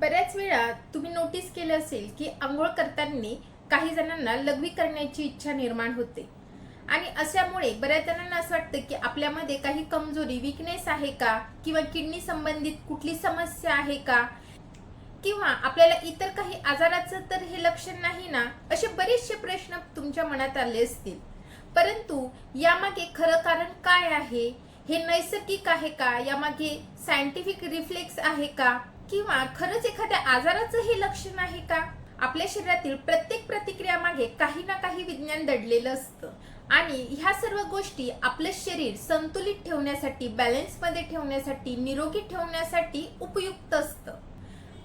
बऱ्याच वेळा तुम्ही नोटीस केलं असेल की आंघोळ करताना काही जणांना लघवी करण्याची इच्छा निर्माण होते आणि अशामुळे बऱ्याच जणांना असं वाटतं की आपल्यामध्ये काही कमजोरी वीकनेस आहे का, किंवा किडनी संबंधित कुठली समस्या आहे का, किंवा आपल्याला इतर काही आजाराचं तर हे लक्षण नाही ना, असे बरेचसे प्रश्न तुमच्या मनात आले असतील. परंतु यामागे खरं कारण काय आहे? हे नैसर्गिक आहे का? यामागे सायंटिफिक रिफ्लेक्स आहे का, किंवा खरंच एखाद्या आजाराचं हे लक्षण आहे का? आपल्या शरीरातील प्रत्येक प्रतिक्रियामागे काही ना काही विज्ञान दडलेलं असतं आणि ह्या सर्व गोष्टी आपलं शरीर संतुलित ठेवण्यासाठी, बॅलन्समध्ये ठेवण्यासाठी, निरोगी ठेवण्यासाठी उपयुक्त असतं.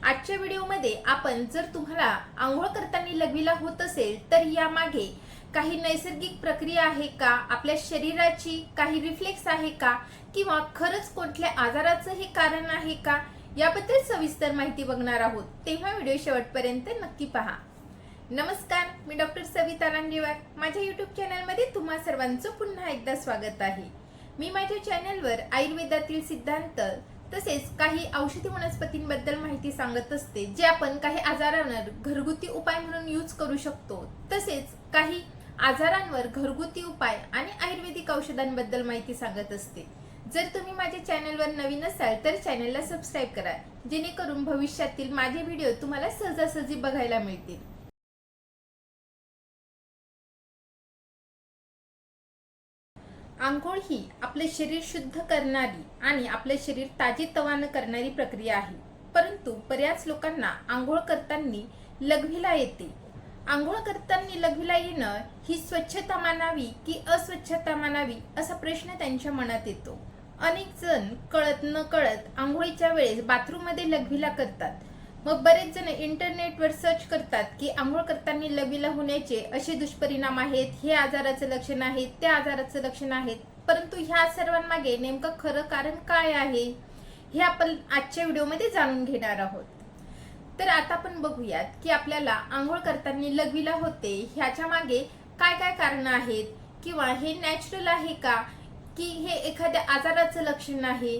आजच्या व्हिडिओमध्ये आपण, जर तुम्हाला आंघोळ करताना लघवीला होत असेल तर यामागे काही नैसर्गिक प्रक्रिया आहे का, आपल्या शरीराची काही रिफ्लेक्स आहे का, किंवा खरंच कुठल्या आजाराचं हे कारण आहे का, याबद्दल सविस्तर माहिती बघणार आहोत. तेव्हा व्हिडिओ शेवटपर्यंत नक्की पहा. नमस्कार, मी डॉक्टर सविता रांगेवार. माझ्या युट्यूब चॅनलमध्ये तुम्हा सर्वांचं पुन्हा एकदा स्वागत आहे. मी माझ्या चॅनलवर आयुर्वेदातील सिद्धांत तसेच काही औषधी वनस्पतींबद्दल माहिती सांगत असते, जे आपण काही आजारांवर घरगुती उपाय म्हणून यूज करू शकतो. तसेच काही आजारांवर घरगुती उपाय आणि आयुर्वेदिक औषधांबद्दल माहिती सांगत असते. जर तुम्ही माझ्या चॅनलवर नवीन असाल तर चॅनलला सबस्क्राईब करा, जेणेकरून भविष्यातील माझे व्हिडिओ तुम्हाला सहजासहजी बघायला मिळतील. आंघोळ ही आपले शरीर शुद्ध करणारी आणि आपले शरीर ताजेतवानं करणारी प्रक्रिया आहे. परंतु बऱ्याच लोकांना आंघोळ करताना लघवीला येते. आंघोळ करताना लघवीला येणं ही स्वच्छता मानावी की अस्वच्छता मानावी, असा प्रश्न त्यांच्या मनात येतो. अनेक जण कळत न कळत आंघोळीच्या वेळेस बाथरूम मध्ये लघवीला करतात. मग बरेच जण इंटरनेटवर सर्च करतात की आंघोळ करताना लघवीला होण्याचे असे दुष्परिणाम आहेत, हे आजाराचं लक्षण आहे, त्या आजाराचं लक्षण आहेत. परंतु ह्या सर्वांमागे नेमकं खरं कारण काय आहे, हे आपण आजच्या व्हिडिओमध्ये जाणून घेणार आहोत. तर आता आपण बघूयात की आपल्याला आंघोळ करताना लघवीला होते, ह्याच्या मागे काय काय कारण आहेत, किंवा हे नॅचरल आहे का, की हे एखाद्या आजाराचं लक्षण आहे.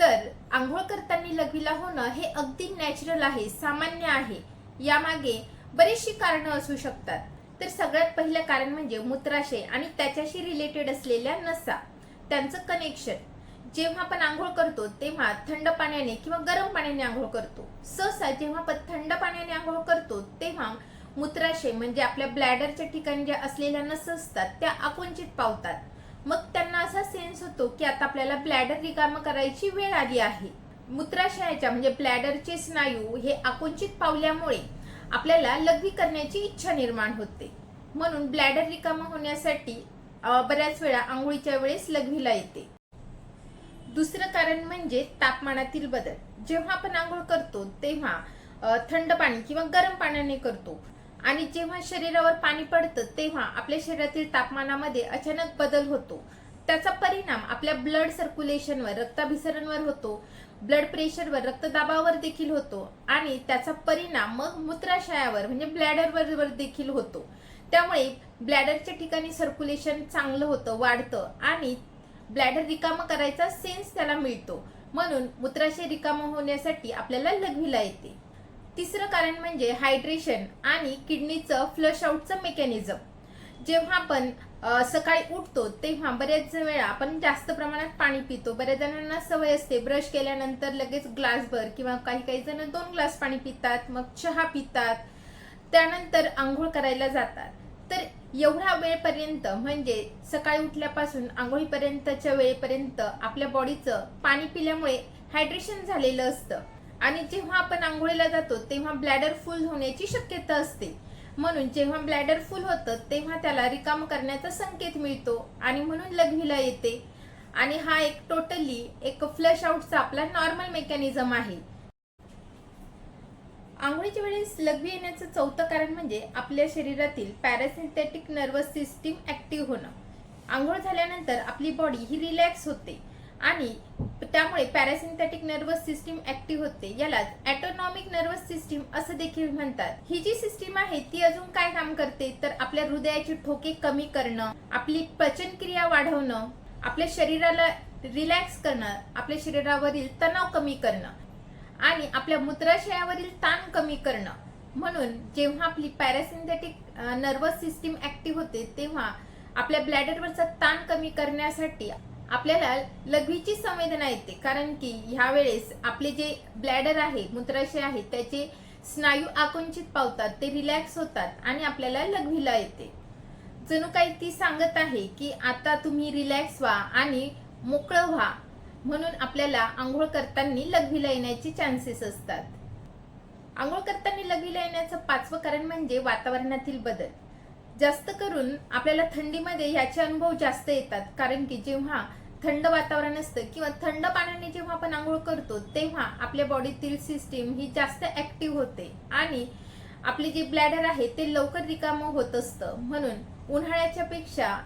तर आंघोळ करताना लघवीला होणं हे अगदी नॅचरल आहे, सामान्य आहे. यामागे बरीचशी कारणं असू शकतात. तर सगळ्यात पहिलं कारण म्हणजे मूत्राशय आणि त्याच्याशी रिलेटेड असलेल्या नसा, त्यांचं कनेक्शन. जेव्हा आपण आंघोळ करतो तेव्हा थंड पाण्याने किंवा गरम पाण्याने आंघोळ करतो. सहसा जेव्हा आपण थंड पाण्याने आंघोळ करतो तेव्हा मूत्राशय म्हणजे आपल्या ब्लॅडरच्या ठिकाणी ज्या असलेल्या नस असतात त्या आकुंचित पावतात. मग त्यांना असा सेन्स होतो की आता आपल्याला ब्लॅडर रिकाम करायची वेळ आली आहे. मूत्राशयाच्या म्हणजे ब्लॅडरचे स्नायू हे आकुंचित पावल्यामुळे आपल्याला लघवी करण्याची इच्छा निर्माण होते. म्हणून ब्लॅडर रिकाम होण्यासाठी बऱ्याच वेळा आंघोळीच्या वेळेस लघवीला येते. दुसरं कारण म्हणजे तापमानातील बदल. जेव्हा आपण आंघोळ करतो तेव्हा थंड पाणी किंवा गरम पाण्याने करतो आणि जेव्हा शरीरावर पाणी पडतं तेव्हा आपल्या शरीरातील तापमानामध्ये अचानक बदल होतो. त्याचा परिणाम आपल्या ब्लड सर्क्युलेशनवर, रक्ताभिसरणवर होतो, ब्लड प्रेशरवर, रक्तदाबावर देखील होतो आणि त्याचा परिणाम मग मूत्राशयावर म्हणजे ब्लॅडरवर देखील होतो. त्यामुळे ब्लॅडरच्या ठिकाणी सर्क्युलेशन चांगलं होतं, वाढतं आणि ब्लॅडर रिकाम करायचा सेन्स त्याला मिळतो. म्हणून मूत्राशय रिकाम होण्यासाठी आपल्याला लघवीला येते. तिसरं कारण म्हणजे हायड्रेशन आणि किडनीचं फ्लश आउटचं मेकॅनिझम. जेव्हा आपण सकाळी उठतो तेव्हा बऱ्याच वेळा आपण जास्त प्रमाणात पाणी पितो. बऱ्याच जणांना सवय असते ब्रश केल्यानंतर लगेच ग्लासभर किंवा काही जण 2 ग्लास पाणी पितात, मग चहा पितात, त्यानंतर आंघोळ करायला जातात. तर एवढ्या वेळेपर्यंत म्हणजे सकाळी उठल्यापासून आंघोळीपर्यंतच्या वेळेपर्यंत आपल्या बॉडीचं पाणी पिल्यामुळे हायड्रेशन झालेलं असतं आणि जेव्हा आपण आंघोळीला जातो तेव्हा ब्लॅडर फुल होण्याची शक्यता असते. म्हणून जेव्हा ब्लॅडर फुल होतं तेव्हा त्याला रिकाम करण्याचा संकेत मिळतो आणि म्हणून लघवीला येते. आणि हा एक टोटली एक फ्लश आउटचा आपला नॉर्मल मेकॅनिझम आहे. आंघोळीच्या वेळेस लघवी येण्याचं चौथं कारण म्हणजे आपल्या शरीरातील पॅरासिम्पॅथिक नर्वस सिस्टीम ऍक्टिव्ह होणं. आंघोळ झाल्यानंतर आपली बॉडी ही रिलॅक्स होते आणि त्यामुळे पॅरासिम्पॅथिक नर्वस सिस्टीम ऍक्टिव्ह होते. यालाच ऑटोनॉमिक नर्वस सिस्टीम असं देखील म्हणतात. ही जी सिस्टीम आहे ती अजून काय काम करते तर आपल्या हृदयाचे ठोके कमी करणं, आपली पचनक्रिया वाढवणं, आपल्या शरीराला रिलॅक्स करणं, आपल्या शरीरावरील तणाव कमी करणं आणि आपल्या मूत्राशयावरील ताण कमी करणं. म्हणून जेव्हा आपली पॅरासिम्पॅथिक नर्वस सिस्टीम ऍक्टिव्ह होते तेव्हा आपल्या ब्लॅडरवरचा ताण कमी करण्यासाठी आपल्याला लघवीची संवेदना येते, कारण की ह्या वेळेस आपले जे ब्लॅडर आहे, मूत्राशय आहे, त्याचे स्नायू आकुंचित पावतात, ते रिलॅक्स होतात आणि आपल्याला लघवीला येते. जणू काही ती सांगत आहे की आता तुम्ही रिलॅक्स व्हा आणि मोकळं व्हा. म्हणून आपल्याला आंघोळ करताना लघवीला येण्याचे चान्सेस असतात. आंघोळ करताना लघवीला येण्याचं 5वं कारण म्हणजे वातावरणातील बदल. जास्त करून आपल्याला थंडीमध्ये याचे अनुभव जास्त येतात, कारण की जेव्हा थंड वातावरण असतं किंवा थंड पाण्याने जेव्हा आपण आंघोळ करतो तेव्हा आपल्या बॉडीतील सिस्टीम ही जास्त ऍक्टिव्ह होते आणि आपले जे ब्लॅडर आहे ते लवकर रिकामं होत असतं. म्हणून उन्हाळ्याच्या पेक्षा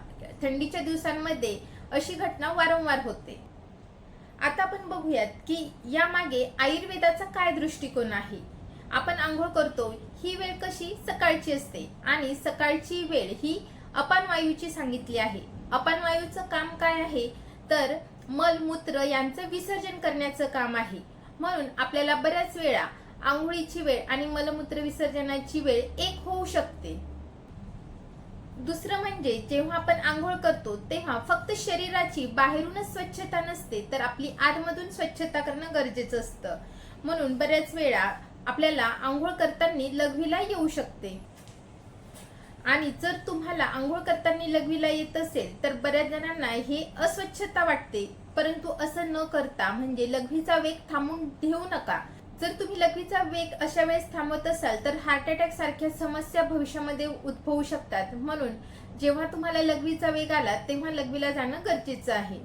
थंडीच्या दिवसांमध्ये अशी घटना वारंवार होते. आता आपण बघूयात की यामागे आयुर्वेदाचा काय दृष्टिकोन आहे. आपण आंघोळ करतो ही वेळ कशी सकाळची असते आणि सकाळची वेळ ही अपान वायूची सांगितली आहे. अपान वायूचं काम काय आहे तर मलमूत्र यांचं विसर्जन करण्याचं काम आहे. म्हणून आपल्याला बऱ्याच वेळा आंघोळीची वेळ आणि मलमूत्र विसर्जनाची वेळ एक होऊ शकते. दुसरं म्हणजे जेव्हा आपण आंघोळ करतो तेव्हा फक्त शरीराची बाहेरूनच स्वच्छता नसते, तर आपली आतमधून स्वच्छता करणं गरजेचं असतं. म्हणून बऱ्याच वेळा आपल्याला आंघोळ करताना लघवीला येऊ शकते. आणि जर तुम्हाला आंघोळ करताना लघवीला येत असेल तर बऱ्याच जणांना हे अस्वच्छता वाटते, परंतु असं न करता म्हणजे लघवीचा वेग थांबून ठेवू नका. जर तुम्ही लघवीचा वेग अशा वेळेस थांबवत असाल तर हार्ट अटॅक सारख्या समस्या भविष्यामध्ये उद्भवू शकतात. म्हणून जेव्हा तुम्हाला लघवीचा वेग आला तेव्हा लघवीला जाणं गरजेचं आहे.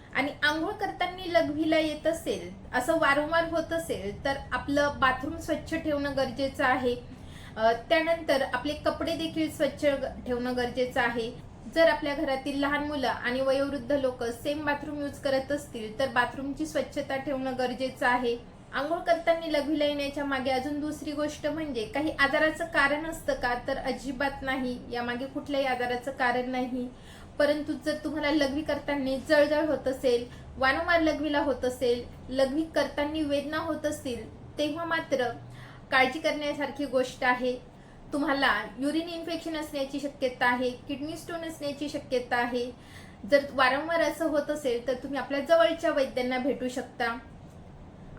आणि आंघोळ करताना लघवीला येत असेल, असं वारंवार होत असेल तर आपलं बाथरूम स्वच्छ ठेवणं गरजेचं आहे. त्यानंतर आपले कपडे देखील स्वच्छ ठेवणं गरजेचं आहे. जर आपल्या घरातील लहान मुलं आणि वयोवृद्ध लोक सेम बाथरूम यूज करत असतील तर बाथरूमची स्वच्छता ठेवणं गरजेचं आहे. आंघोळ करताना लघवीला येण्याच्या मागे अजून दुसरी गोष्ट म्हणजे काही आजाराचं कारण असतं का तर अजिबात नाही. यामागे कुठल्याही आजाराचं कारण नाही. परंतु जर तुम्हाला लघवी करताना जळजळ होत असेल, वारंवार लघवीला होत असेल, लघवी करताना वेदना होत असतील, तेव्हा मात्र काळजी करण्यासारखी गोष्ट आहे. तुम्हाला युरिन इन्फेक्शन असण्याची शक्यता आहे, किडनी स्टोन असण्याची शक्यता आहे. जर वारंवार असं होत असेल तर तुम्ही आपल्या जवळच्या वैद्यांना भेटू शकता.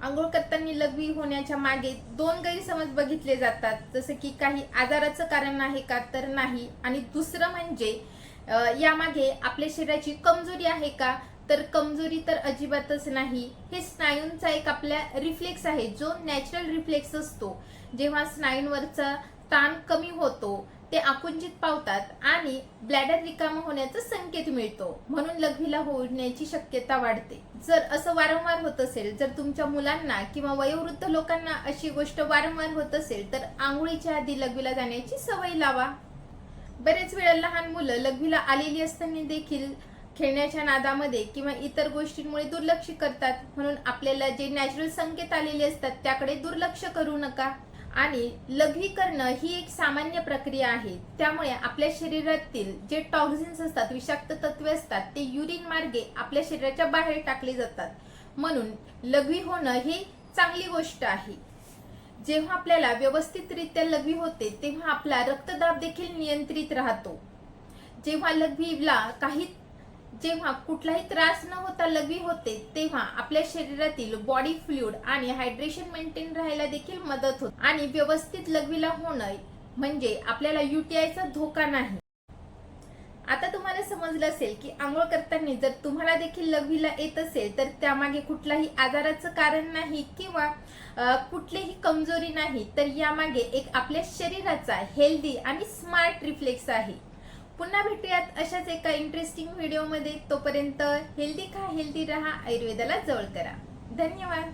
आंघोळ करताना लघवी होण्याच्या मागे 2 गैरसमज बघितले जातात, जसं की काही आजाराचं कारण आहे का तर नाही. आणि दुसरं म्हणजे यामागे आपल्या शरीराची कमजोरी आहे का तर कमजोरी तर अजिबातच नाही. हे स्नायूंचा एक आपल्या रिफ्लेक्स आहे, जो नॅचरल रिफ्लेक्स असतो. जेव्हा स्नायूंवरचा ताण कमी होतो ते आकुंचित पावतात आणि ब्लॅडर रिकामा होण्याचा संकेत मिळतो, म्हणून लघवीला होण्याची शक्यता वाढते. जर असं वारंवार होत असेल, जर तुमच्या मुलांना किंवा वयोवृद्ध लोकांना अशी गोष्ट वारंवार होत असेल तर आंघोळीच्या आधी लघवीला जाण्याची सवय लावा. बरेच वेळा लहान मुलं लघवीला आलेली असताना देखील खेळण्याच्या नादामध्ये किंवा इतर गोष्टींमुळे दुर्लक्ष करतात. म्हणून आपल्याला जे नॅचरल संकेत आलेले असतात त्याकडे दुर्लक्ष करू नका. आणि लघवी करणं ही एक सामान्य प्रक्रिया आहे. त्यामुळे आपल्या शरीरातील जे टॉक्झिन्स असतात, विषाक्त तत्वे असतात, ते युरिन मार्गे आपल्या शरीराच्या बाहेर टाकले जातात. म्हणून लघवी होणं ही चांगली गोष्ट आहे. जेव्हा आपल्याला व्यवस्थितरित्या लघवी होते तेव्हा आपला रक्तदाब देखील नियंत्रित राहतो. जेव्हा कुठलाही त्रास न होता लघवी होते तेव्हा आपल्या शरीरातील बॉडी फ्लुइड आणि हायड्रेशन मेंटेन राहायला देखील मदत होते. आणि व्यवस्थित लघवीला होणं म्हणजे आपल्याला UTIचा धोका नाही. आता तुम्हाला समजलं असेल की आंघोळ करताना जर तुम्हाला देखील लघवीला येत असेल तर त्यामागे कुठलाही आजाराचं कारण नाही किंवा कुठलीही कमजोरी नाही, तर यामागे एक आपल्या शरीराचा हेल्दी आणि स्मार्ट रिफ्लेक्स आहे. पुन्हा भेटूयात अशाच एका इंटरेस्टिंग व्हिडिओमध्ये. तोपर्यंत हेल्दी खा, हेल्दी रहा, आयुर्वेदाला जवळ करा. धन्यवाद.